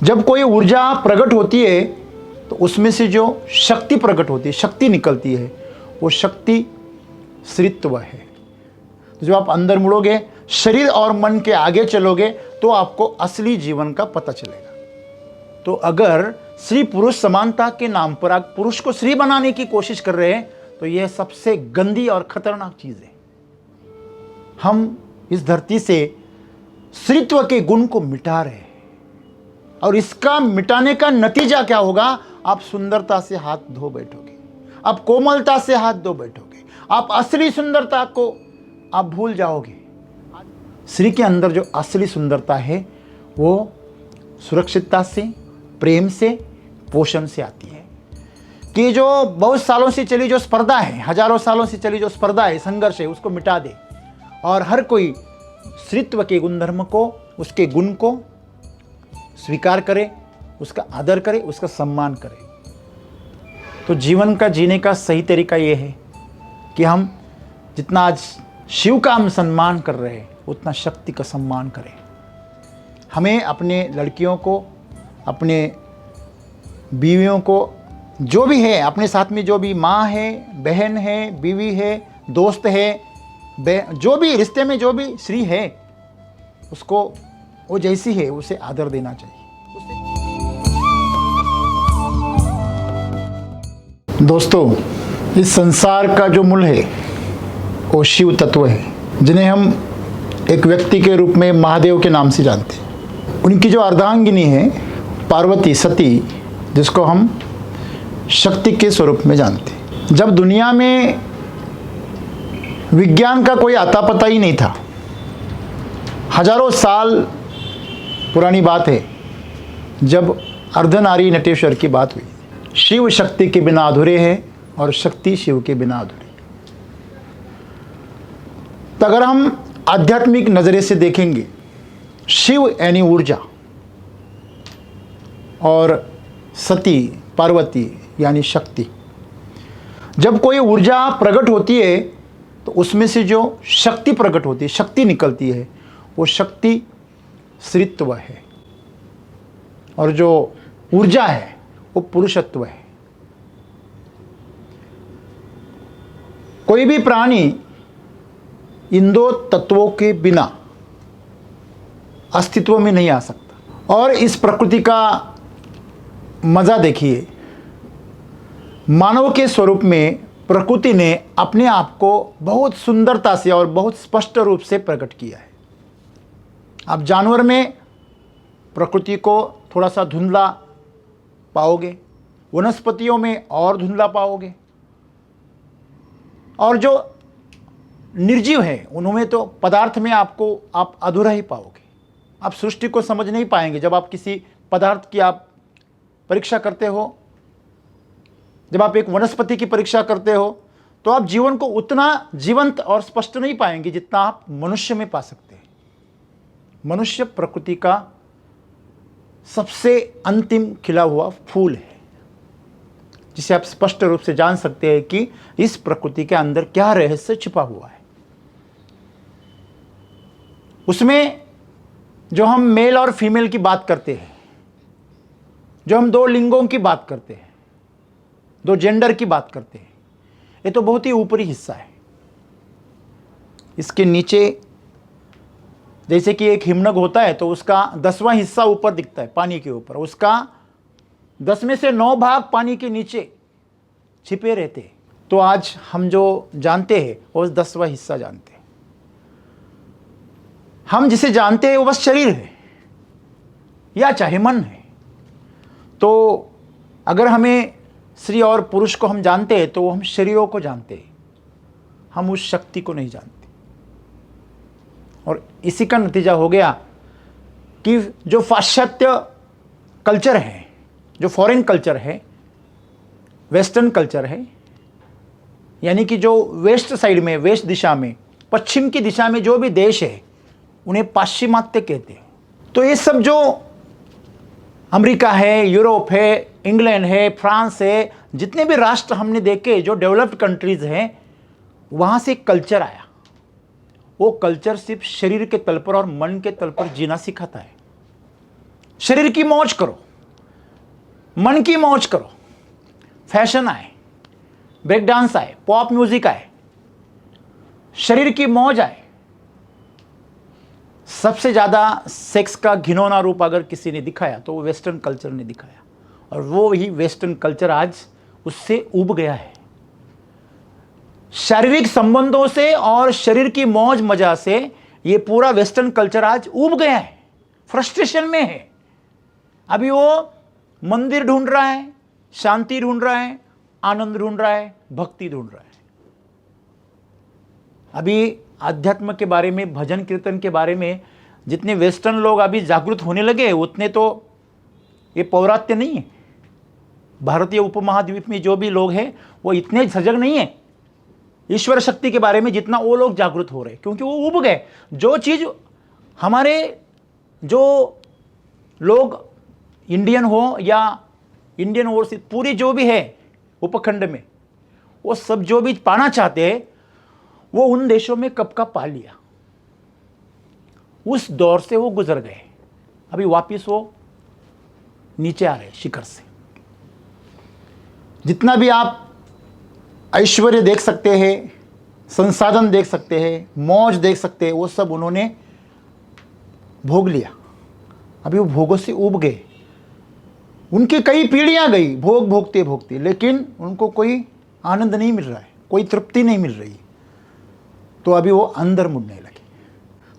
जब कोई ऊर्जा प्रकट होती है तो उसमें से जो शक्ति प्रकट होती है, शक्ति निकलती है, वो शक्ति स्त्रीत्व है। तो जब आप अंदर मुड़ोगे, शरीर और मन के आगे चलोगे, तो आपको असली जीवन का पता चलेगा। तो अगर स्त्री पुरुष समानता के नाम पर आप पुरुष को स्त्री बनाने की कोशिश कर रहे हैं, तो यह सबसे गंदी और खतरनाक चीज है। हम इस धरती से स्त्रीत्व के गुण को मिटा रहे हैं, और इसका मिटाने का नतीजा क्या होगा? आप सुंदरता से हाथ धो बैठोगे, आप कोमलता से हाथ धो बैठोगे, आप असली सुंदरता को आप भूल जाओगे। स्त्री के अंदर जो असली सुंदरता है वो सुरक्षितता से, प्रेम से, पोषण से आती है। कि जो बहुत सालों से चली जो स्पर्धा है, हजारों सालों से चली जो स्पर्धा है, संघर्ष है, उसको मिटा दे और हर कोई स्त्रीत्व के गुणधर्म को, उसके गुण को स्वीकार करे, उसका आदर करे, उसका सम्मान करे। तो जीवन का जीने का सही तरीका ये है कि हम जितना आज शिव का हम सम्मान कर रहे हैं, उतना शक्ति का सम्मान करें। हमें अपने लड़कियों को, अपने बीवियों को, जो भी है, अपने साथ में जो भी माँ है, बहन है, बीवी है, दोस्त है, जो भी रिश्ते में जो भी स्त्री है, उसको वो जैसी है उसे आदर देना चाहिए। दोस्तों, इस संसार का जो मूल है वो शिव तत्व है, जिन्हें हम एक व्यक्ति के रूप में महादेव के नाम से जानते हैं। उनकी जो अर्धांगिनी है पार्वती, सती, जिसको हम शक्ति के स्वरूप में जानते हैं। जब दुनिया में विज्ञान का कोई आता पता ही नहीं था, हजारों साल पुरानी बात है, जब अर्धनारी नटेश्वर की बात हुई। शिव शक्ति के बिना अधूरे है और शक्ति शिव के बिना अधूरी। तो अगर हम आध्यात्मिक नजरिए से देखेंगे, शिव यानी ऊर्जा और सती पार्वती यानी शक्ति। जब कोई ऊर्जा प्रकट होती है तो उसमें से जो शक्ति प्रकट होती है, शक्ति निकलती है, वो शक्ति स्त्रीत्व है, और जो ऊर्जा है वो पुरुषत्व है। कोई भी प्राणी इन दो तत्वों के बिना अस्तित्व में नहीं आ सकता। और इस प्रकृति का मजा देखिए, मानव के स्वरूप में प्रकृति ने अपने आप को बहुत सुंदरता से और बहुत स्पष्ट रूप से प्रकट किया है। आप जानवर में प्रकृति को थोड़ा सा धुंधला पाओगे, वनस्पतियों में और धुंधला पाओगे, और जो निर्जीव है उनमें तो पदार्थ में आपको आप अधूरा ही पाओगे। आप सृष्टि को समझ नहीं पाएंगे। जब आप किसी पदार्थ की आप परीक्षा करते हो, जब आप एक वनस्पति की परीक्षा करते हो, तो आप जीवन को उतना जीवंत और स्पष्ट नहीं पाएंगे जितना आप मनुष्य में पा सकते हैं। मनुष्य प्रकृति का सबसे अंतिम खिला हुआ फूल है, जिसे आप स्पष्ट रूप से जान सकते हैं कि इस प्रकृति के अंदर क्या रहस्य छिपा हुआ है। उसमें जो हम मेल और फीमेल की बात करते हैं, जो हम दो लिंगों की बात करते हैं, दो जेंडर की बात करते हैं, ये तो बहुत ही ऊपरी हिस्सा है। इसके नीचे जैसे कि एक हिमनग होता है तो उसका 10वां हिस्सा ऊपर दिखता है पानी के ऊपर, उसका 10 में से 9 भाग पानी के नीचे छिपे रहते हैं। तो आज हम जो जानते हैं वो 10वां हिस्सा जानते हैं। हम जिसे जानते हैं वो बस शरीर है या चाहे मन है। तो अगर हमें स्त्री और पुरुष को हम जानते हैं तो हम शरीरों को जानते हैं, हम उस शक्ति को नहीं जानते। और इसी का नतीजा हो गया कि जो पाश्चात्य कल्चर है, जो फॉरेन कल्चर है, वेस्टर्न कल्चर है, यानी कि जो वेस्ट साइड में, वेस्ट दिशा में, पश्चिम की दिशा में जो भी देश है उन्हें पाश्चिमात्य कहते हैं। तो ये सब जो अमेरिका है, यूरोप है, इंग्लैंड है, फ्रांस है, जितने भी राष्ट्र हमने देखे जो डेवलप्ड कंट्रीज हैं, वहाँ से एक कल्चर आया। वो कल्चर सिर्फ शरीर के तल पर और मन के तल पर जीना सिखाता है। शरीर की मौज करो, मन की मौज करो। फैशन आए, ब्रेक डांस आए, पॉप म्यूजिक आए, शरीर की मौज आए। सबसे ज्यादा सेक्स का घिनौना रूप अगर किसी ने दिखाया तो वो वेस्टर्न कल्चर ने दिखाया, और वो ही वेस्टर्न कल्चर आज उससे उब गया है। शारीरिक संबंधों से और शरीर की मौज मजा से ये पूरा वेस्टर्न कल्चर आज उब गया है, फ्रस्ट्रेशन में है। अभी वो मंदिर ढूंढ रहा है, शांति ढूंढ रहा है, आनंद ढूंढ रहा है, भक्ति ढूंढ रहा है। अभी अध्यात्म के बारे में, भजन कीर्तन के बारे में जितने वेस्टर्न लोग अभी जागरूक होने लगे उतने तो ये पौरात्य नहीं है। भारतीय उपमहाद्वीप में जो भी लोग हैं वो इतने सजग नहीं है ईश्वर शक्ति के बारे में जितना वो लोग जागरूक हो रहे, क्योंकि वो उब गए। जो चीज हमारे जो लोग इंडियन हो या इंडियन ओवरसीज पूरी जो भी है उपखंड में, वो सब जो भी पाना चाहते हैं वो उन देशों में कब का पा लिया। उस दौर से वो गुजर गए, अभी वापिस वो नीचे आ रहे शिखर से। जितना भी आप ऐश्वर्य देख सकते हैं, संसाधन देख सकते हैं, मौज देख सकते हैं, वो सब उन्होंने भोग लिया। अभी वो भोगों से उब गए। उनकी कई पीढ़ियां गई भोग भोगते भोगते, लेकिन उनको कोई आनंद नहीं मिल रहा है, कोई तृप्ति नहीं मिल रही। तो अभी वो अंदर मुड़ने लगे।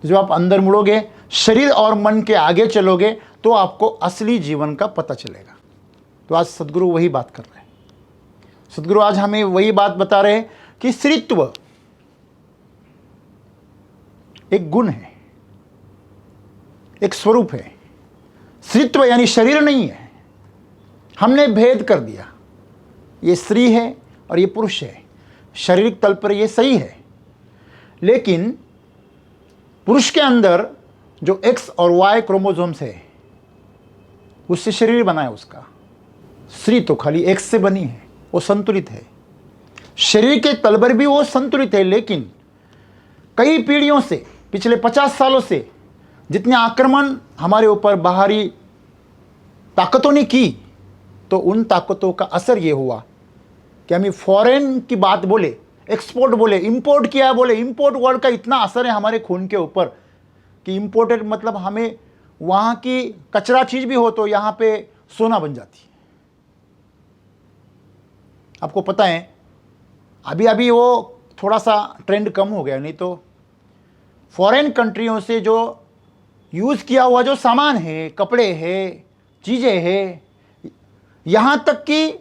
तो जब आप अंदर मुड़ोगे, शरीर और मन के आगे चलोगे, तो आपको असली जीवन का पता चलेगा। तो आज सदगुरु वही बात कर रहे हैं। सदगुरु आज हमें वही बात बता रहे हैं कि स्त्रीत्व एक गुण है, एक स्वरूप है। स्त्रीत्व यानी शरीर नहीं है। हमने भेद कर दिया, ये स्त्री है और ये पुरुष है। शारीरिक तल पर ये सही है, लेकिन पुरुष के अंदर जो एक्स और वाई क्रोमोसोम्स है उससे शरीर बना है उसका। स्त्री तो खाली एक्स से बनी है, वो संतुलित है। शरीर के तल पर भी वो संतुलित है, लेकिन कई पीढ़ियों से, पिछले 50 सालों से जितने आक्रमण हमारे ऊपर बाहरी ताकतों ने की, तो उन ताकतों का असर ये हुआ कि हमें फॉरेन की बात बोले, एक्सपोर्ट बोले, इंपोर्ट किया बोले। इंपोर्ट वर्ड का इतना असर है हमारे खून के ऊपर कि इंपोर्टेड मतलब हमें वहाँ की कचरा चीज़ भी हो तो यहाँ पे सोना बन जाती है। आपको पता है अभी अभी वो थोड़ा सा ट्रेंड कम हो गया, नहीं तो फॉरेन कंट्रियों से जो यूज़ किया हुआ जो सामान है, कपड़े है, चीज़ें है, यहाँ तक कि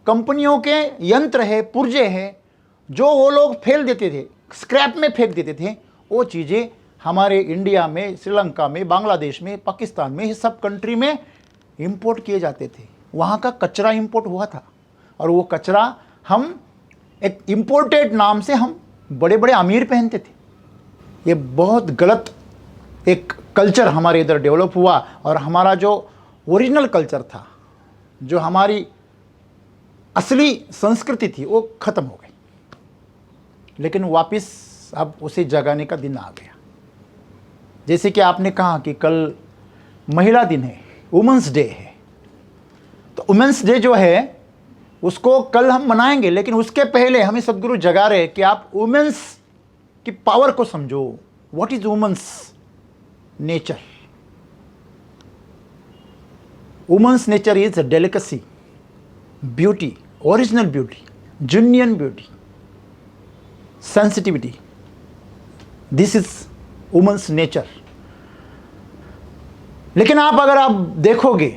कंपनियों के यंत्र है, पुर्जे है, जो वो लोग फेल देते थे, स्क्रैप में फेंक देते थे, वो चीज़ें हमारे इंडिया में, श्रीलंका में, बांग्लादेश में, पाकिस्तान में, ये सब कंट्री में इंपोर्ट किए जाते थे। वहाँ का कचरा इंपोर्ट हुआ था, और वो कचरा हम एक इंपोर्टेड नाम से हम बड़े बड़े अमीर पहनते थे। ये बहुत गलत एक कल्चर हमारे इधर डेवलप हुआ, और हमारा जो ओरिजिनल कल्चर था, जो हमारी असली संस्कृति थी, वो ख़त्म हो गई। लेकिन वापस अब उसे जगाने का दिन आ गया। जैसे कि आपने कहा कि कल महिला दिन है, वुमेंस डे है, तो वुमेंस डे जो है उसको कल हम मनाएंगे, लेकिन उसके पहले हमें सदगुरु जगा रहे कि आप वुमेन्स की पावर को समझो। What is women's nature? Women's nature is a delicacy, beauty, original beauty, genuine beauty, sensitivity. This is women's nature. लेकिन अगर आप देखोगे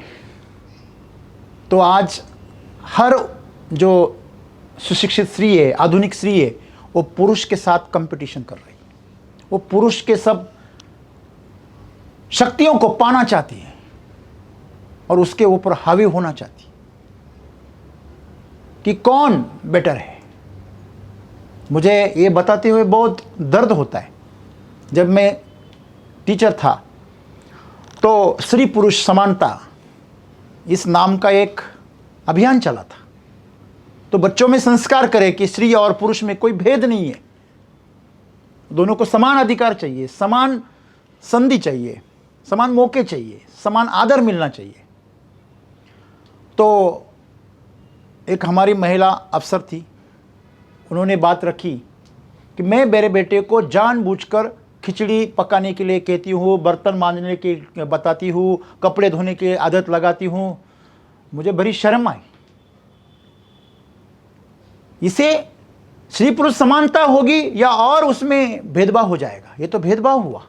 तो आज हर जो सुशिक्षित स्त्री है, आधुनिक स्त्री है, वो पुरुष के साथ कंपटीशन कर रही है। वो पुरुष के सब शक्तियों को पाना चाहती है और उसके ऊपर हावी होना चाहती है कि कौन बेटर है। मुझे ये बताते हुए बहुत दर्द होता है। जब मैं टीचर था तो स्त्री पुरुष समानता इस नाम का एक अभियान चला था। तो बच्चों में संस्कार करें कि स्त्री और पुरुष में कोई भेद नहीं है, दोनों को समान अधिकार चाहिए, समान संधि चाहिए, समान मौके चाहिए, समान आदर मिलना चाहिए। तो एक हमारी महिला अफसर थी, उन्होंने बात रखी कि मैं मेरे बेटे को जानबूझकर खिचड़ी पकाने के लिए कहती हूँ, बर्तन मांजने की बताती हूँ, कपड़े धोने की आदत लगाती हूँ। मुझे बड़ी शर्म आई। इसे स्त्री पुरुष समानता होगी या और उसमें भेदभाव हो जाएगा? ये तो भेदभाव हुआ।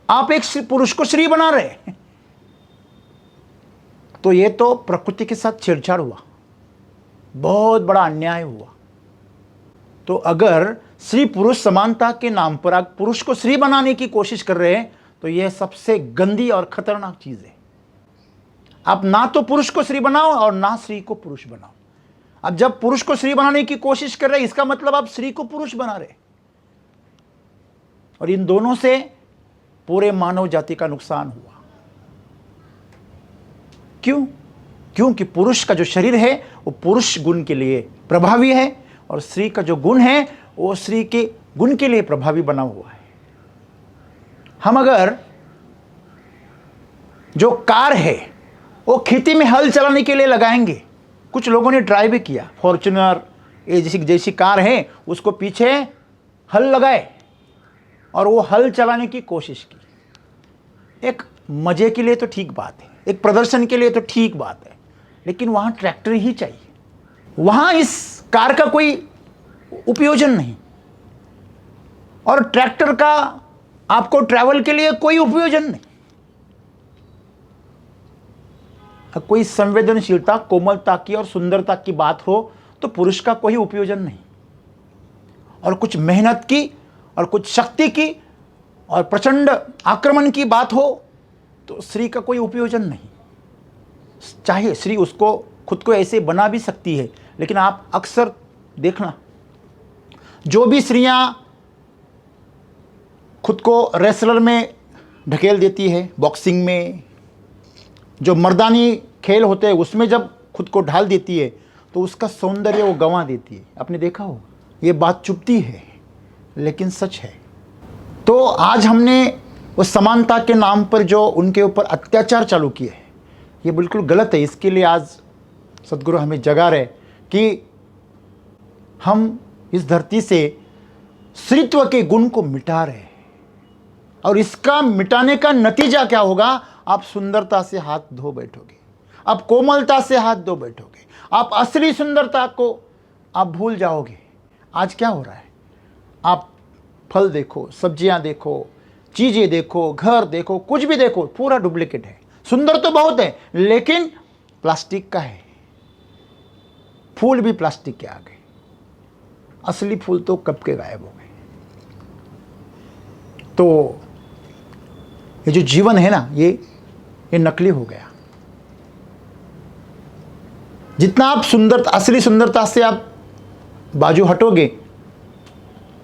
आप एक पुरुष को स्त्री बना रहे हैं, तो ये तो प्रकृति के साथ छेड़छाड़ हुआ, बहुत बड़ा अन्याय हुआ। तो अगर स्त्री पुरुष समानता के नाम पर आप पुरुष को स्त्री बनाने की कोशिश कर रहे हैं, तो यह सबसे गंदी और खतरनाक चीज है। आप ना तो पुरुष को स्त्री बनाओ और ना स्त्री को पुरुष बनाओ। अब जब पुरुष को स्त्री बनाने की कोशिश कर रहे हैं, इसका मतलब आप स्त्री को पुरुष बना रहे, और इन दोनों से पूरे मानव जाति का नुकसान हुआ। क्यों? क्योंकि पुरुष का जो शरीर है वो पुरुष गुण के लिए प्रभावी है, और स्त्री का जो गुण है वो स्त्री के गुण के लिए प्रभावी बना हुआ है। हम अगर जो कार है वो खेती में हल चलाने के लिए लगाएंगे, कुछ लोगों ने ट्राई भी किया, फॉर्च्यूनर ये जैसी कार है उसको पीछे हल लगाए और वो हल चलाने की कोशिश की। एक मजे के लिए तो ठीक बात है, एक प्रदर्शन के लिए तो ठीक बात है, लेकिन वहां ट्रैक्टर ही चाहिए, वहां इस कार का कोई उपयोजन नहीं, और ट्रैक्टर का आपको ट्रैवल के लिए कोई उपयोजन नहीं। कोई संवेदनशीलता, कोमलता की और सुंदरता की बात हो तो पुरुष का कोई उपयोजन नहीं, और कुछ मेहनत की और कुछ शक्ति की और प्रचंड आक्रमण की बात हो तो स्त्री का कोई उपयोजन नहीं। चाहे स्त्री उसको खुद को ऐसे बना भी सकती है, लेकिन आप अक्सर देखना, जो भी स्त्रियां खुद को रेसलर में ढकेल देती है, बॉक्सिंग में जो मर्दानी खेल होते हैं उसमें जब खुद को ढाल देती है, तो उसका सौंदर्य वो गंवा देती है। आपने देखा होगा, ये बात चुभती है लेकिन सच है। तो आज हमने उस समानता के नाम पर जो उनके ऊपर अत्याचार चालू किए हैं, ये बिल्कुल गलत है। इसके लिए आज सद्गुरु हमें जगा रहे कि हम इस धरती से स्त्रीत्व के गुण को मिटा रहे हैं, और इसका मिटाने का नतीजा क्या होगा? आप सुंदरता से हाथ धो बैठोगे, आप कोमलता से हाथ धो बैठोगे, आप असली सुंदरता को आप भूल जाओगे। आज क्या हो रहा है? आप फल देखो, सब्जियां देखो, चीजें देखो, घर देखो, कुछ भी देखो, पूरा डुप्लीकेट है। सुंदर तो बहुत है लेकिन प्लास्टिक का है। फूल भी प्लास्टिक के आ गए, असली फूल तो कब के गायब हो गए। तो ये जो जीवन है ना, ये नकली हो गया। जितना आप सुंदरता, असली सुंदरता से आप बाजू हटोगे,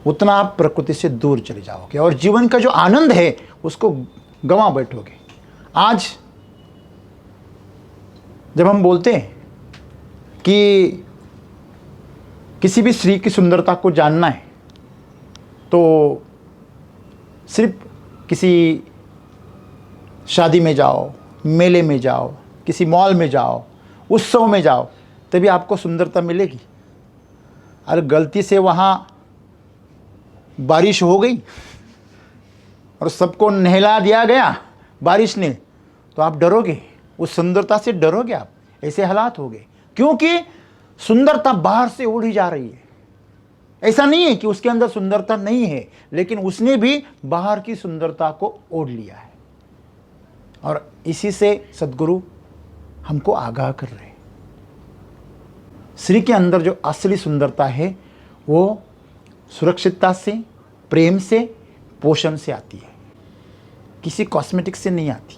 उतना आप प्रकृति से दूर चले जाओगे और जीवन का जो आनंद है उसको गंवा बैठोगे। आज जब हम बोलते हैं कि किसी भी स्त्री की सुंदरता को जानना है, तो सिर्फ किसी शादी में जाओ, मेले में जाओ, किसी मॉल में जाओ, उत्सव में जाओ, तभी आपको सुंदरता मिलेगी। अरे गलती से वहाँ बारिश हो गई और सबको नहला दिया गया बारिश ने, तो आप डरोगे, उस सुंदरता से डरोगे आप। ऐसे हालात हो गए क्योंकि सुंदरता बाहर से उड़ी जा रही है। ऐसा नहीं है कि उसके अंदर सुंदरता नहीं है, लेकिन उसने भी बाहर की सुंदरता को ओढ़ लिया है, और इसी से सद्गुरु हमको आगाह कर रहे हैं। स्त्री के अंदर जो असली सुंदरता है वो सुरक्षितता से, प्रेम से, पोषण से आती है, किसी कॉस्मेटिक से नहीं आती।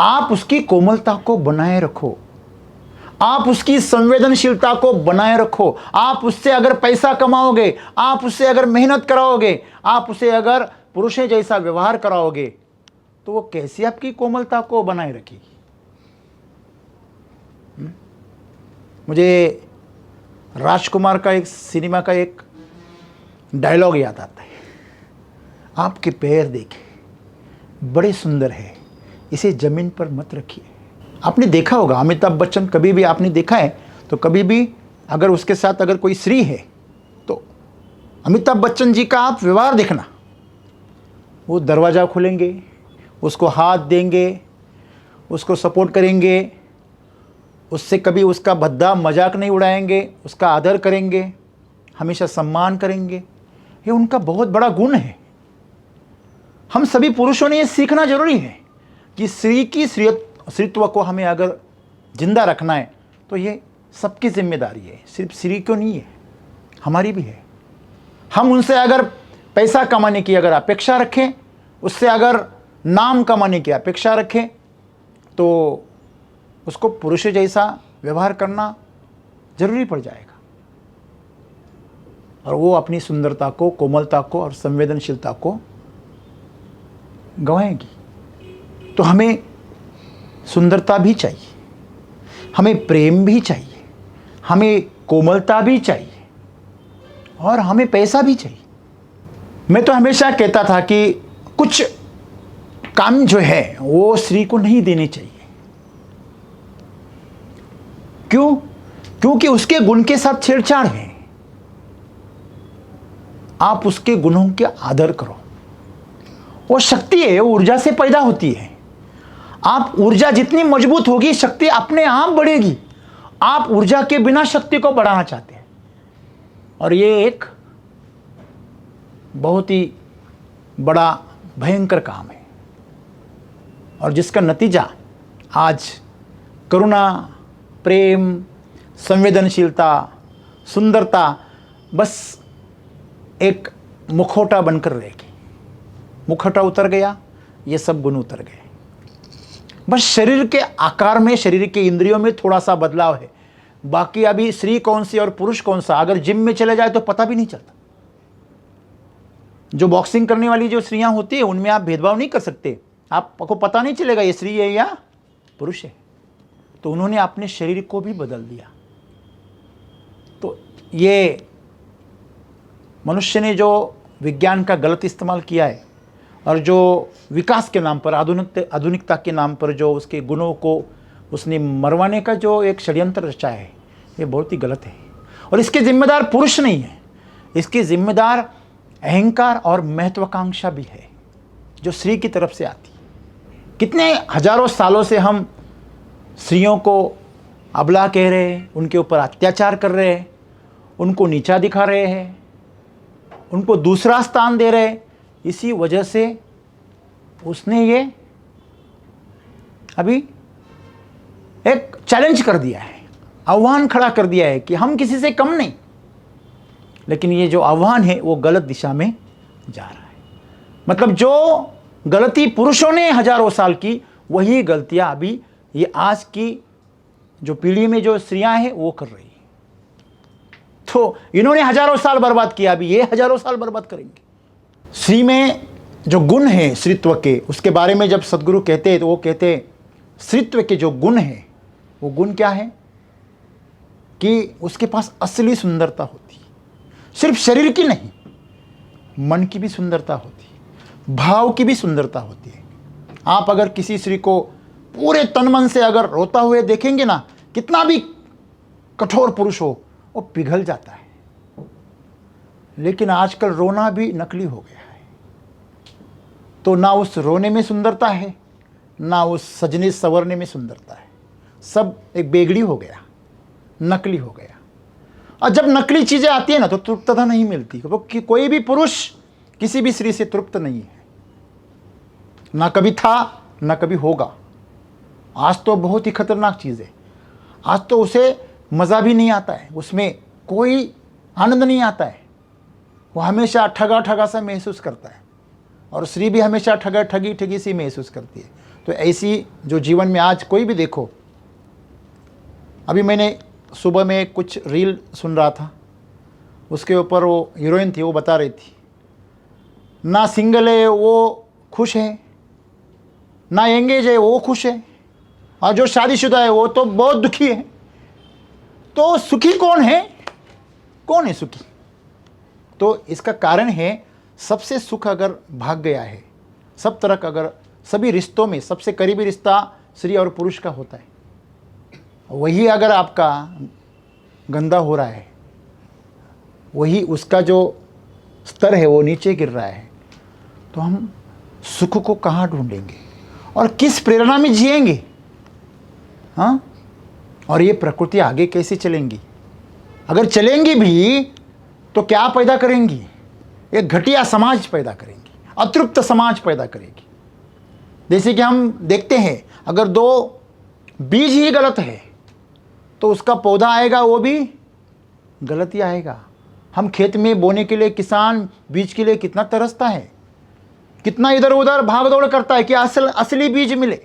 आप उसकी कोमलता को बनाए रखो, आप उसकी संवेदनशीलता को बनाए रखो। आप उससे अगर पैसा कमाओगे, आप उससे अगर मेहनत कराओगे, आप उसे अगर पुरुषों जैसा व्यवहार कराओगे, तो वो कैसे आपकी कोमलता को बनाए रखेगी? मुझे राजकुमार का एक सिनेमा का एक डायलॉग याद आता है, आपके पैर देखे, बड़े सुंदर है, इसे ज़मीन पर मत रखिए। आपने देखा होगा अमिताभ बच्चन, कभी भी आपने देखा है तो कभी भी अगर उसके साथ अगर कोई स्त्री है तो अमिताभ बच्चन जी का आप व्यवहार देखना, वो दरवाज़ा खोलेंगे, उसको हाथ देंगे, उसको सपोर्ट करेंगे, उससे कभी उसका भद्दा मजाक नहीं उड़ाएंगे, उसका आदर करेंगे, हमेशा सम्मान करेंगे। ये उनका बहुत बड़ा गुण है। हम सभी पुरुषों ने ये सीखना जरूरी है कि स्त्री की स्त्रीत्व को हमें अगर जिंदा रखना है तो ये सबकी जिम्मेदारी है, सिर्फ स्त्री को नहीं है, हमारी भी है। हम उनसे अगर पैसा कमाने की अगर अपेक्षा रखें, उससे अगर नाम कमाने की अपेक्षा रखें, तो उसको पुरुष जैसा व्यवहार करना जरूरी पड़ जाएगा और वो अपनी सुंदरता को, कोमलता को और संवेदनशीलता को गंवाएगी। तो हमें सुंदरता भी चाहिए, हमें प्रेम भी चाहिए, हमें कोमलता भी चाहिए और हमें पैसा भी चाहिए। मैं तो हमेशा कहता था कि कुछ काम जो है वो स्त्री को नहीं देने चाहिए। क्यों? क्योंकि उसके गुण के साथ छेड़छाड़ है। आप उसके गुणों के आदर करो। वो शक्ति है, वो ऊर्जा से पैदा होती है। आप ऊर्जा जितनी मजबूत होगी, शक्ति अपने आप बढ़ेगी। आप ऊर्जा के बिना शक्ति को बढ़ाना चाहते हैं और ये एक बहुत ही बड़ा भयंकर काम है और जिसका नतीजा आज करुणा, प्रेम, संवेदनशीलता, सुंदरता बस एक मुखौटा बनकर रहेगी। मुखौटा उतर गया, ये सब गुण उतर गए। बस शरीर के आकार में, शरीर के इंद्रियों में थोड़ा सा बदलाव है। बाकी अभी स्त्री कौन सी और पुरुष कौन सा, अगर जिम में चले जाए तो पता भी नहीं चलता। जो बॉक्सिंग करने वाली जो स्त्रियां होती है उनमें आप भेदभाव नहीं कर सकते, आपको पता नहीं चलेगा ये स्त्री है या पुरुष है। तो उन्होंने अपने शरीर को भी बदल दिया। तो ये मनुष्य ने जो विज्ञान का गलत इस्तेमाल किया है और जो विकास के नाम पर, आधुनिकता के नाम पर जो उसके गुणों को उसने मरवाने का जो एक षड्यंत्र रचा है, ये बहुत ही गलत है। और इसके जिम्मेदार पुरुष नहीं है, इसके जिम्मेदार अहंकार और महत्वाकांक्षा भी है जो स्त्री की तरफ से आती है। कितने हजारों सालों से हम स्त्रियों को अबला कह रहे हैं, उनके ऊपर अत्याचार कर रहे हैं, उनको नीचा दिखा रहे हैं, उनको दूसरा स्थान दे रहे हैं। इसी वजह से उसने ये अभी एक चैलेंज कर दिया है, आह्वान खड़ा कर दिया है कि हम किसी से कम नहीं। लेकिन ये जो आह्वान है वो गलत दिशा में जा रहा है। मतलब जो गलती पुरुषों ने हजारों साल की, वही गलतियां अभी ये आज की जो पीढ़ी में जो स्त्रियां हैं वो कर रही है। तो इन्होंने हजारों साल बर्बाद किया, अभी ये हजारों साल बर्बाद करेंगे। स्त्री में जो गुण है स्त्रीत्व के, उसके बारे में जब सदगुरु कहते हैं तो वो कहते हैं स्त्रीत्व के जो गुण है वो गुण क्या है कि उसके पास असली सुंदरता होती है। सिर्फ शरीर की नहीं, मन की भी सुंदरता होती है, भाव की भी सुंदरता होती है। आप अगर किसी स्त्री को पूरे तन मन से अगर रोता हुए देखेंगे ना, कितना भी कठोर पुरुष हो वो पिघल जाता है। लेकिन आजकल रोना भी नकली हो गया है। तो ना उस रोने में सुंदरता है, ना उस सजने संवरने में सुंदरता है। सब एक बेगड़ी हो गया, नकली हो गया। और जब नकली चीज़ें आती है ना तो तृप्तता नहीं मिलती, क्योंकि कोई भी पुरुष किसी भी स्त्री से तृप्त नहीं है, ना कभी था ना कभी होगा। आज तो बहुत ही खतरनाक चीज़ है। आज तो उसे मज़ा भी नहीं आता है, उसमें कोई आनंद नहीं आता है। वो हमेशा ठगा ठगा सा महसूस करता है और स्त्री भी हमेशा ठगी सी महसूस करती है। तो ऐसी जो जीवन में आज कोई भी देखो, अभी मैंने सुबह में कुछ रील सुन रहा था, उसके ऊपर वो हीरोइन थी, वो बता रही थी ना सिंगल है वो खुश है, ना एंगेज है वो खुश है, और जो शादीशुदा है वो तो बहुत दुखी है। तो सुखी कौन है? कौन है सुखी? तो इसका कारण है सबसे सुख अगर भाग गया है, सब तरह का अगर सभी रिश्तों में सबसे करीबी रिश्ता स्त्री और पुरुष का होता है। वही अगर आपका गंदा हो रहा है, वही उसका जो स्तर है वो नीचे गिर रहा है, तो हम सुख को कहाँ ढूंढेंगे और किस प्रेरणा में जिएंगे? हाँ, और ये प्रकृति आगे कैसे चलेंगी? अगर चलेंगी भी तो क्या पैदा करेंगी? एक घटिया समाज पैदा करेंगी, अतृप्त समाज पैदा करेगी। जैसे कि हम देखते हैं, अगर दो बीज ही गलत है तो उसका पौधा आएगा वो भी गलत ही आएगा। हम खेत में बोने के लिए, किसान बीज के लिए कितना तरसता है, कितना इधर उधर भाग दौड़ करता है कि असली बीज मिले,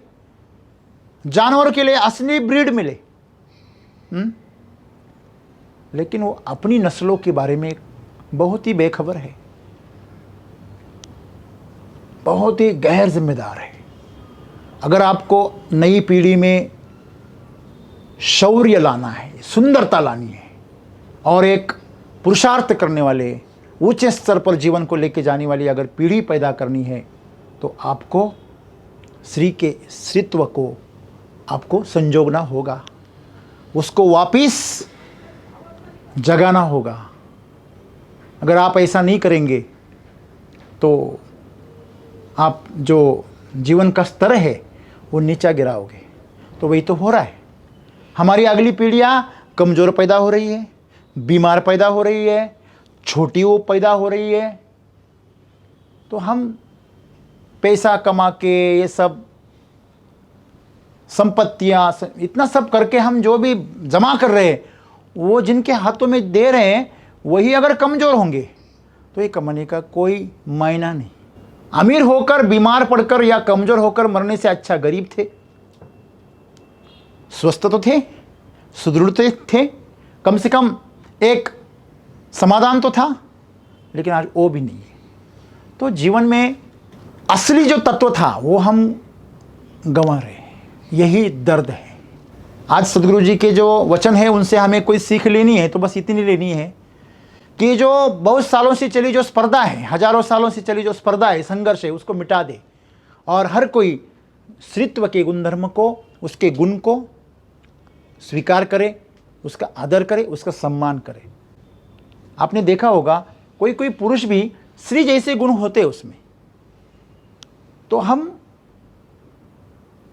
जानवर के लिए असली ब्रीड मिले। लेकिन वो अपनी नस्लों के बारे में बहुत ही बेखबर है, बहुत ही गैर जिम्मेदार है। अगर आपको नई पीढ़ी में शौर्य लाना है, सुंदरता लानी है और एक पुरुषार्थ करने वाले, ऊंचे स्तर पर जीवन को लेके जाने वाली अगर पीढ़ी पैदा करनी है, तो आपको स्त्री के स्त्रीत्व को आपको संजोगना होगा, उसको वापिस जगाना होगा। अगर आप ऐसा नहीं करेंगे तो आप जो जीवन का स्तर है वो नीचा गिराओगे। तो वही तो हो रहा है। हमारी अगली पीढ़ियाँ कमज़ोर पैदा हो रही है, बीमार पैदा हो रही है, छोटी वो पैदा हो रही है। तो हम पैसा कमा के ये सब संपत्तियाँ इतना सब करके हम जो भी जमा कर रहे हैं, वो जिनके हाथों में दे रहे हैं वही अगर कमज़ोर होंगे तो ये कमाने का कोई मायना नहीं। अमीर होकर बीमार पड़कर या कमज़ोर होकर मरने से अच्छा गरीब थे, स्वस्थ तो थे, सुदृढ़ थे, कम से कम एक समाधान तो था। लेकिन आज वो भी नहीं है। तो जीवन में असली जो तत्व था वो हम गंवा रहे हैं, यही दर्द है। आज सदगुरु जी के जो वचन है उनसे हमें कोई सीख लेनी है तो बस इतनी लेनी है कि जो बहुत सालों से चली जो स्पर्धा है, हजारों सालों से चली जो स्पर्धा है, संघर्ष है, उसको मिटा दे और हर कोई स्त्रीत्व के गुणधर्म को, उसके गुण को स्वीकार करे, उसका आदर करे, उसका सम्मान करे। आपने देखा होगा कोई कोई पुरुष भी स्त्री जैसे गुण होते उसमें, तो हम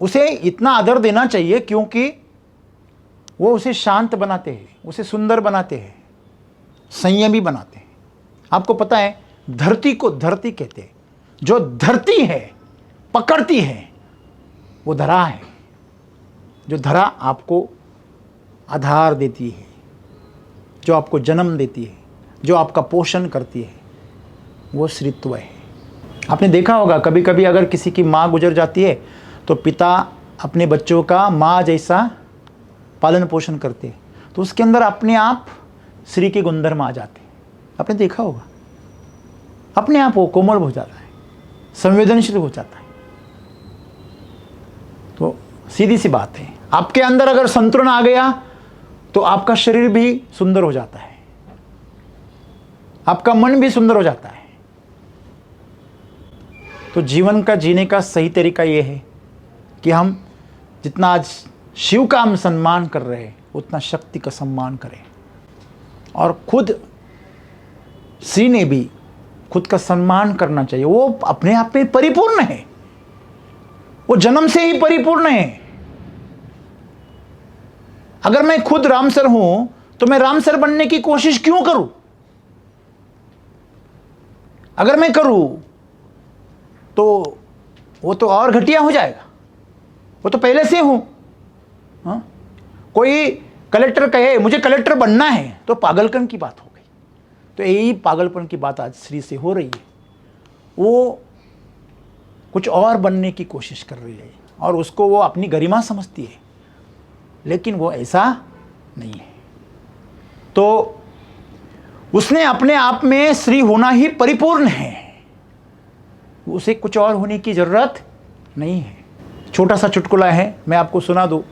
उसे इतना आदर देना चाहिए क्योंकि वो उसे शांत बनाते हैं, उसे सुंदर बनाते हैं, संयमी बनाते हैं। आपको पता है धरती को धरती कहते हैं। जो धरती है, पकड़ती है, वो धरा है। जो धरा आपको आधार देती है, जो आपको जन्म देती है, जो आपका पोषण करती है, वो स्त्रीत्व है। आपने देखा होगा कभी कभी अगर किसी की माँ गुजर जाती है तो पिता अपने बच्चों का माँ जैसा पालन पोषण करते हैं, तो उसके अंदर अपने आप स्त्री के गुणधर्म आ जाते हैं। आपने देखा होगा, अपने आप वो कोमल हो जाता है, संवेदनशील हो जाता है। तो सीधी सी बात है, आपके अंदर अगर संतुलन आ गया तो आपका शरीर भी सुंदर हो जाता है, आपका मन भी सुंदर हो जाता है। तो जीवन का जीने का सही तरीका ये है कि हम जितना आज शिव का हम सम्मान कर रहे हैं उतना शक्ति का सम्मान करें और खुद स्त्री ने भी खुद का सम्मान करना चाहिए। वो अपने आप में परिपूर्ण है, वो जन्म से ही परिपूर्ण है। अगर मैं खुद रामसर हूं तो मैं रामसर बनने की कोशिश क्यों करूं? अगर मैं करूं तो वो तो और घटिया हो जाएगा, वो तो पहले से हूं। हाँ? कोई कलेक्टर कहे मुझे कलेक्टर बनना है तो पागलपन की बात हो गई। तो यही पागलपन की बात आज स्त्री से हो रही है। वो कुछ और बनने की कोशिश कर रही है और उसको वो अपनी गरिमा समझती है, लेकिन वो ऐसा नहीं है। तो उसने अपने आप में स्त्री होना ही परिपूर्ण है, उसे कुछ और होने की ज़रूरत नहीं है। छोटा सा चुटकुला है, मैं आपको सुना दूँ,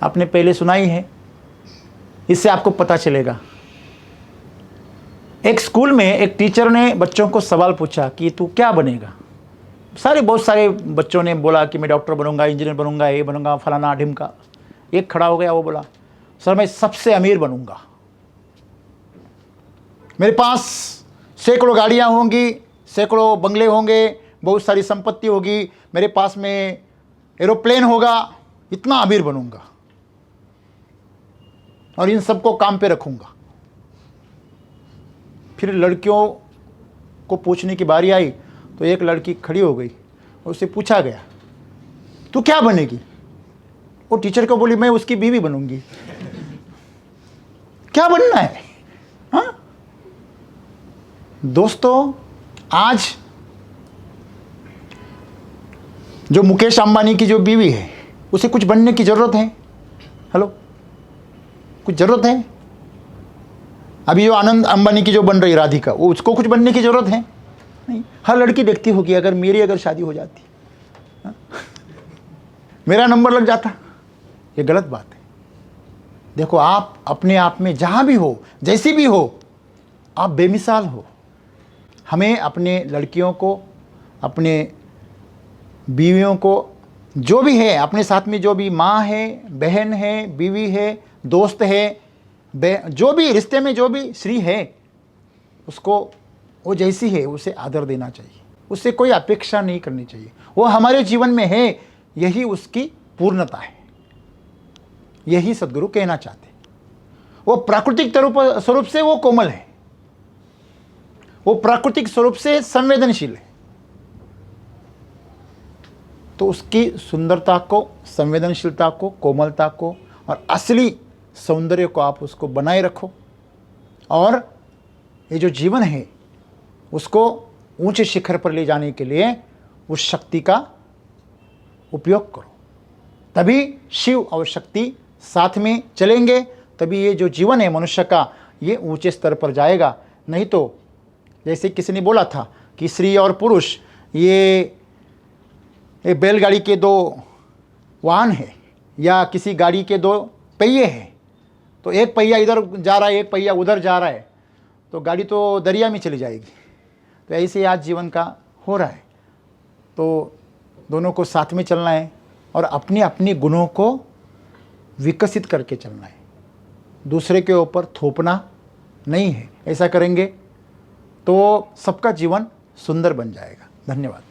आपने पहले सुना ही है, इससे आपको पता चलेगा। एक स्कूल में एक टीचर ने बच्चों को सवाल पूछा कि तू क्या बनेगा? सारे बहुत सारे बच्चों ने बोला कि मैं डॉक्टर बनूंगा, इंजीनियर बनूंगा, ये बनूंगा, फलाना ढिमका। एक खड़ा हो गया, वो बोला सर मैं सबसे अमीर बनूंगा, मेरे पास सैकड़ों गाड़ियां होंगी, सैकड़ों बंगले होंगे, बहुत सारी संपत्ति होगी, मेरे पास में एरोप्लेन होगा, इतना अमीर बनूंगा और इन सबको काम पे रखूंगा। फिर लड़कियों को पूछने की बारी आई तो एक लड़की खड़ी हो गई, उससे पूछा गया तू क्या बनेगी? वो टीचर को बोली मैं उसकी बीवी बनूंगी। क्या बनना है? हाँ दोस्तों, आज जो मुकेश अंबानी की जो बीवी है उसे कुछ बनने की जरूरत है? हेलो, कुछ जरूरत है? अभी जो आनंद अंबानी की जो बन रही राधिका, वो उसको कुछ बनने की जरूरत है? नहीं। हर लड़की देखती होगी अगर मेरी शादी हो जाती, हाँ? मेरा नंबर लग जाता। ये गलत बात है। देखो, आप अपने आप में जहां भी हो, जैसी भी हो, आप बेमिसाल हो। हमें अपने लड़कियों को, अपने बीवियों को, जो भी है अपने साथ में, जो भी माँ है, बहन है, बीवी है, दोस्त है, जो भी रिश्ते में जो भी स्त्री है, उसको वो जैसी है उसे आदर देना चाहिए, उससे कोई अपेक्षा नहीं करनी चाहिए। वो हमारे जीवन में है, यही उसकी पूर्णता है, यही सद्गुरु कहना चाहते हैं। वो प्राकृतिक स्वरूप से वो कोमल है, वो प्राकृतिक स्वरूप से संवेदनशील है। तो उसकी सुंदरता को, संवेदनशीलता को, कोमलता को और असली सौंदर्य को आप उसको बनाए रखो और ये जो जीवन है उसको ऊंचे शिखर पर ले जाने के लिए उस शक्ति का उपयोग करो। तभी शिव और शक्ति साथ में चलेंगे, तभी ये जो जीवन है मनुष्य का, ये ऊंचे स्तर पर जाएगा। नहीं तो जैसे किसी ने बोला था कि स्त्री और पुरुष ये बैलगाड़ी के दो वाहन है या किसी गाड़ी के दो पहिए हैं, तो एक पहिया इधर जा रहा है, एक पहिया उधर जा रहा है, तो गाड़ी तो दरिया में चली जाएगी। तो ऐसे आज जीवन का हो रहा है। तो दोनों को साथ में चलना है और अपने अपने गुणों को विकसित करके चलना है, दूसरे के ऊपर थोपना नहीं है। ऐसा करेंगे तो सबका जीवन सुंदर बन जाएगा। धन्यवाद।